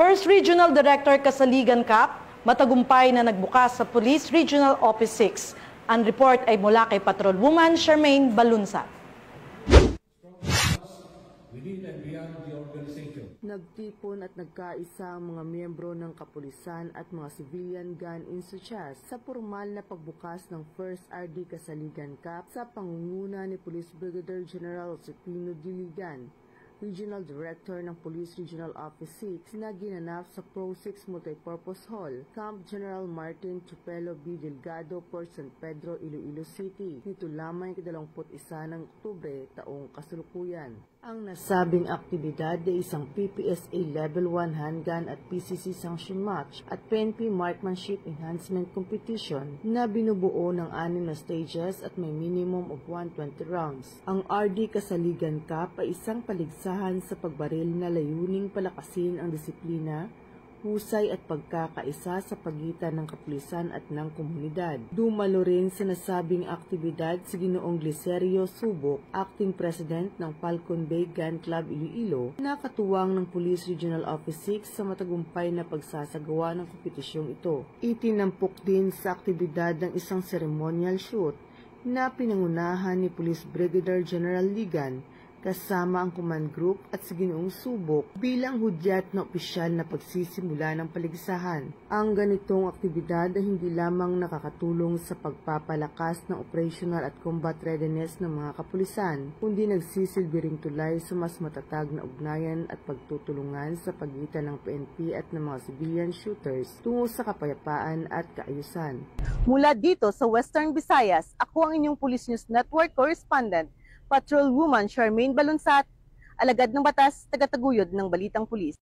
First Regional Director Kasaligan Cup, matagumpay na nagbukas sa Police Regional Office 6. Ang report ay mula kay Patrolwoman Charmaine Balunsat. Nagtipon at nagkaisa ang mga miyembro ng kapulisan at mga civilian gun enthusiasts sa formal na pagbukas ng First RD Kasaligan Cup sa pangunguna ni Police Brigadier General Josepino Diligan, Regional Director ng Police Regional Office 6 na ginanap sa Pro 6 Multipurpose Hall, Camp General Martin Chupelo B. Delgado, Port San Pedro, Iloilo City. Nito lamang 21 ng Oktubre taong kasalukuyan. Ang nasabing aktibidad ay isang PPSA Level 1 handgun at PCC sanction match at PNP Marksmanship Enhancement Competition na binubuo ng 6 na stages at may minimum of 120 rounds. Ang RD Kasaligan Cup ay isang paligsahan sa pagbaril na layuning palakasin ang disiplina, husay at pagkakaisa sa pagitan ng kapulisan at ng komunidad. Dumalo rin sa nasabing aktibidad si Ginoong Glicerio Subok, Acting President ng Falcon Bay Gun Club Iloilo, na katuwang ng Police Regional Office 6 sa matagumpay na pagsasagawa ng kompetisyong ito. Itinampok din sa aktibidad ng isang ceremonial shoot na pinangunahan ni Police Brigadier General Ligan kasama ang command group at si Ginoong Subok bilang hudyat na opisyal na pagsisimula ng paligsahan. Ang ganitong aktibidad ay hindi lamang nakakatulong sa pagpapalakas ng operational at combat readiness ng mga kapulisan, kundi nagsisilbi ring tulay sa mas matatag na ugnayan at pagtutulungan sa pagitan ng PNP at ng mga civilian shooters tungo sa kapayapaan at kaayusan. Mula dito sa Western Visayas, ako ang inyong Police News Network correspondent, Patrolwoman Charmaine Balunsat, alagad ng batas, tagataguyod ng Balitang Pulis.